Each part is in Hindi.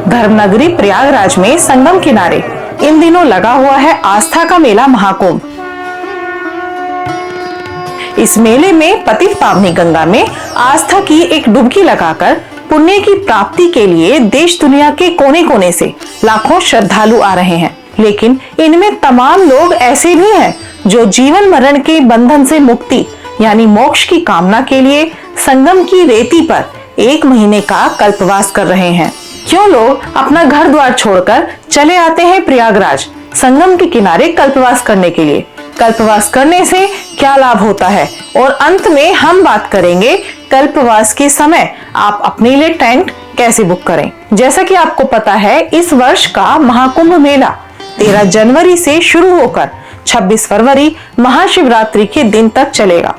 धर्मनगरी प्रयागराज में संगम किनारे इन दिनों लगा हुआ है आस्था का मेला महाकुंभ। इस मेले में पतित पावनी गंगा में आस्था की एक डुबकी लगाकर पुण्य की प्राप्ति के लिए देश दुनिया के कोने कोने से लाखों श्रद्धालु आ रहे हैं। लेकिन इनमें तमाम लोग ऐसे भी हैं जो जीवन मरण के बंधन से मुक्ति यानी मोक्ष की कामना के लिए संगम की रेती पर 1 महीने का कल्पवास कर रहे हैं। क्यों लोग अपना घर द्वार छोड़कर चले आते हैं प्रयागराज संगम के किनारे कल्पवास करने के लिए? कल्पवास करने से क्या लाभ होता है और अंत में हम बात करेंगे कल्पवास के समय आप अपने लिए टेंट कैसे बुक करें। जैसा कि आपको पता है, इस वर्ष का महाकुंभ मेला 13 जनवरी से शुरू होकर 26 फरवरी महाशिवरात्रि के दिन तक चलेगा।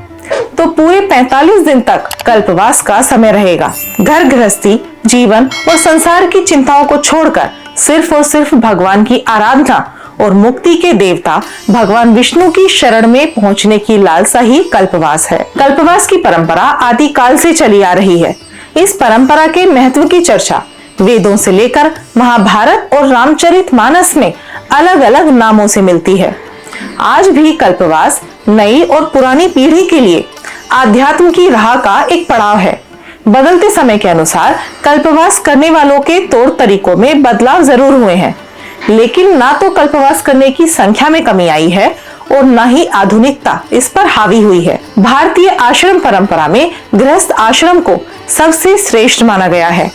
तो पूरे 45 दिन तक कल्पवास का समय रहेगा। घर गृहस्थी जीवन और संसार की चिंताओं को छोड़कर सिर्फ और सिर्फ भगवान की आराधना और मुक्ति के देवता भगवान विष्णु की शरण में पहुंचने की लालसा ही कल्पवास है। कल्पवास की परंपरा आदि काल से चली आ रही है। इस परंपरा के महत्व की चर्चा वेदों से लेकर महाभारत और रामचरितमानस में अलग अलग नामों से मिलती है। आज भी कल्पवास नई और पुरानी पीढ़ी के लिए आध्यात्म की राह का एक पड़ाव है। बदलते समय के अनुसार कल्पवास करने वालों के तौर तरीकों में बदलाव जरूर हुए हैं, लेकिन ना तो कल्पवास करने की संख्या में कमी आई है और न ही आधुनिकता इस पर हावी हुई है। भारतीय आश्रम परंपरा में गृहस्थ आश्रम को सबसे श्रेष्ठ माना गया है,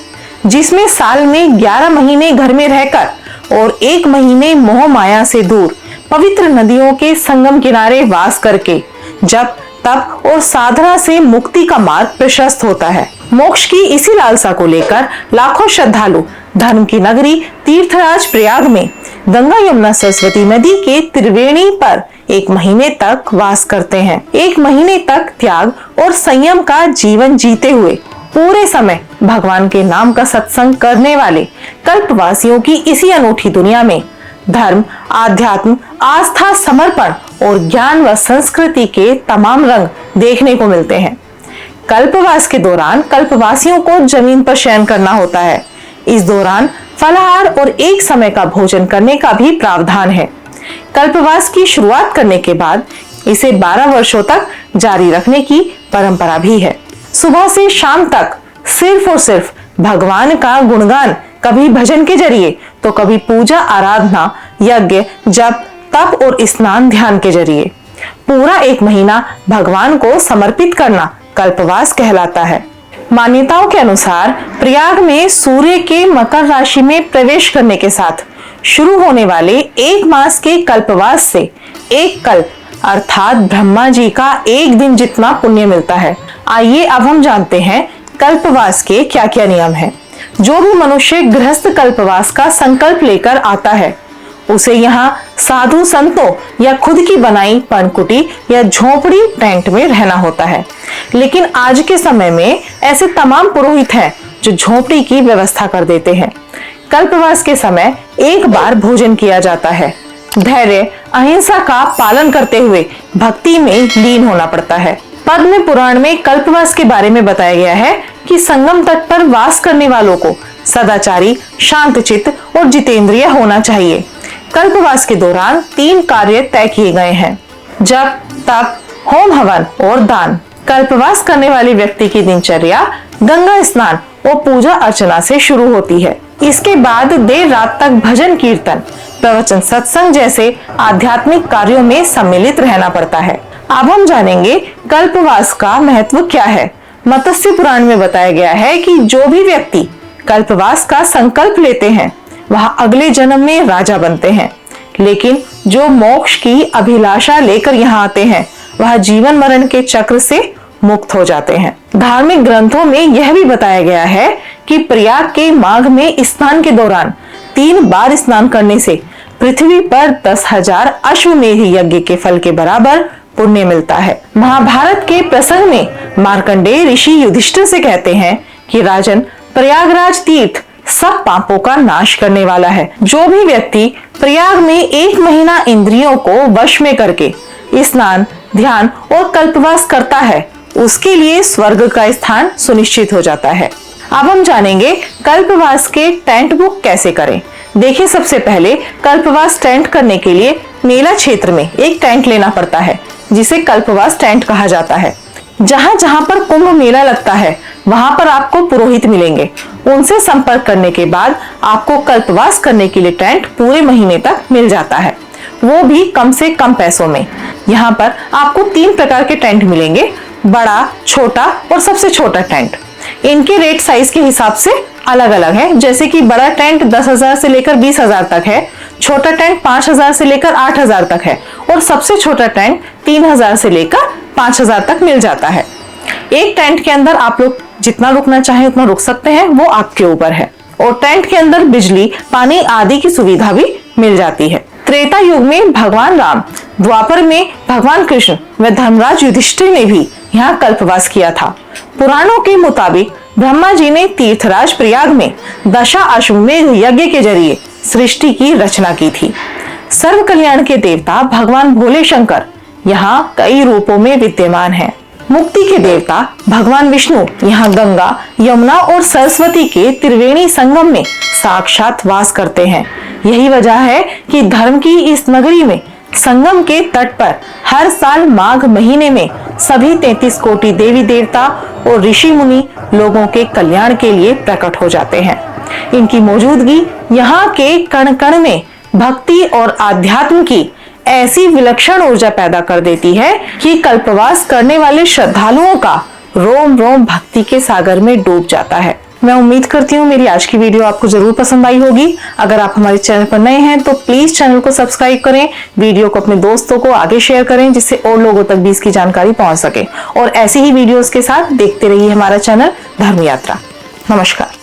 जिसमें साल में 11 महीने घर में रहकर और 1 महीने मोह माया से दूर पवित्र नदियों के संगम किनारे वास करके जप तप और साधना से मुक्ति का मार्ग प्रशस्त होता है। मोक्ष की इसी लालसा को लेकर लाखों श्रद्धालु धर्म की नगरी तीर्थराज प्रयाग में गंगा यमुना सरस्वती नदी के त्रिवेणी पर 1 महीने तक वास करते हैं। 1 महीने तक त्याग और संयम का जीवन जीते हुए पूरे समय भगवान के नाम का सत्संग करने वाले कल्पवासियों की इसी अनूठी दुनिया में धर्म आध्यात्म आस्था समर्पण और ज्ञान व संस्कृति के तमाम रंग देखने को मिलते हैं। कल्पवास के दौरान कल्पवासियों को जमीन पर शयन करना होता है। इस दौरान फलाहार और एक समय का भोजन करने का भी प्रावधान है। कल्पवास की शुरुआत करने के बाद इसे 12 वर्षों तक जारी रखने की परंपरा भी है। सुबह से शाम तक सिर्फ और सिर्फ भगवान का गुणगान, कभी भजन के जरिए तो कभी पूजा आराधना यज्ञ जप तप और स्नान ध्यान के जरिए पूरा 1 महीना भगवान को समर्पित करना कल्पवास कहलाता है। मान्यताओं के अनुसार प्रयाग में सूर्य के मकर राशि में प्रवेश करने के साथ शुरू होने वाले 1 मास के कल्पवास से 1 कल्प अर्थात ब्रह्मा जी का 1 दिन जितना पुण्य मिलता है। आइए अब हम जानते हैं कल्पवास के क्या क्या नियम हैं। जो भी मनुष्य गृहस्थ कल्पवास का संकल्प लेकर आता है उसे यहाँ साधु संतों या खुद की बनाई पनकुटी या झोपड़ी टेंट में रहना होता है। लेकिन आज के समय में ऐसे तमाम पुरोहित हैं जो झोपड़ी की व्यवस्था कर देते हैं। कल्पवास के समय 1 बार भोजन किया जाता है। धैर्य अहिंसा का पालन करते हुए भक्ति में लीन होना पड़ता है। पद्म पुराण में कल्पवास के बारे में बताया गया है कि संगम तट पर वास करने वालों को सदाचारी शांतचित्त और जितेंद्रिय होना चाहिए। कल्पवास के दौरान 3 कार्य तय किए गए हैं: जप तप होम हवन और दान। कल्पवास करने वाले व्यक्ति की दिनचर्या गंगा स्नान और पूजा अर्चना से शुरू होती है। इसके बाद देर रात तक भजन कीर्तन प्रवचन सत्संग जैसे आध्यात्मिक कार्यों में सम्मिलित रहना पड़ता है। अब हम जानेंगे कल्पवास का महत्व क्या है। मत्स्य पुराण में बताया गया है कि जो भी व्यक्ति कल्पवास का संकल्प लेते हैं वह अगले जन्म में राजा बनते हैं, लेकिन जो मोक्ष की अभिलाषा लेकर यहाँ आते हैं वह जीवन मरण के चक्र से मुक्त हो जाते हैं। धार्मिक ग्रंथों में यह भी बताया गया है कि प्रयाग के माघ में स्नान के दौरान 3 बार स्नान करने से पृथ्वी पर 10,000 अश्वमेध यज्ञ के फल के बराबर पुण्य मिलता है। महाभारत के प्रसंग में मार्कंडेय ऋषि युधिष्ठिर से कहते हैं कि राजन, प्रयागराज तीर्थ सब पापों का नाश करने वाला है। जो भी व्यक्ति प्रयाग में 1 महीना इंद्रियों को वश में करके स्नान ध्यान और कल्पवास करता है उसके लिए स्वर्ग का स्थान सुनिश्चित हो जाता है। अब हम जानेंगे कल्पवास के टेंट बुक कैसे करें। देखिए, सबसे पहले कल्पवास टेंट करने के लिए मेला क्षेत्र में एक टेंट लेना पड़ता है, जिसे कल्पवास टेंट कहा जाता है। जहां जहां पर कुंभ मेला लगता है वहां पर आपको पुरोहित मिलेंगे। उनसे संपर्क करने के बाद आपको कल्पवास करने के लिए टेंट पूरे महीने तक मिल जाता है, वो भी कम से कम पैसों में। यहाँ पर आपको 3 प्रकार के टेंट मिलेंगे, बड़ा, छोटा और सबसे छोटा टेंट। इनके रेट साइज के हिसाब से अलग अलग है, जैसे कि बड़ा टेंट 10,000 से लेकर 20,000 तक है, छोटा टेंट 5,000 से लेकर 8,000 तक है और सबसे छोटा टेंट 3,000 से लेकर 5,000 तक मिल जाता है। एक टेंट के अंदर आप लोग जितना रुकना चाहे उतना रुक सकते हैं, वो आपके ऊपर है। और टेंट के अंदर बिजली, पानी आदि की सुविधा भी मिल जाती है। त्रेता युग में भगवान राम, द्वापर में भगवान कृष्ण व धर्मराज युधिष्ठिर ने भी यहाँ कल्पवास किया था। पुराणों के मुताबिक ब्रह्मा जी ने तीर्थराज प्रयाग में दशा अश्वमेध यज्ञ के जरिए सृष्टि की रचना की थी। सर्व कल्याण के देवता भगवान भोले शंकर यहाँ कई रूपों में विद्यमान हैं। मुक्ति के देवता भगवान विष्णु यहाँ गंगा, यमुना और सरस्वती के त्रिवेणी संगम में साक्षात वास करते हैं। यही वजह है कि धर्म की इस नगरी में संगम के तट पर हर साल माघ महीने में सभी 33 कोटि देवी देवता और ऋषि मुनि लोगों के कल्याण के लिए प्रकट हो जाते हैं। इनकी मौजूदगी यहाँ के कण कण में भक्ति और आध्यात्म की ऐसी विलक्षण ऊर्जा पैदा कर देती है कि कल्पवास करने वाले श्रद्धालुओं का रोम रोम भक्ति के सागर में डूब जाता है। मैं उम्मीद करती हूँ मेरी आज की वीडियो आपको जरूर पसंद आई होगी। अगर आप हमारे चैनल पर नए हैं तो प्लीज चैनल को सब्सक्राइब करें, वीडियो को अपने दोस्तों को आगे शेयर करें, जिससे और लोगों तक भी इसकी जानकारी पहुंच सके। और ऐसी ही वीडियोस के साथ देखते रहिए हमारा चैनल धर्म यात्रा। नमस्कार।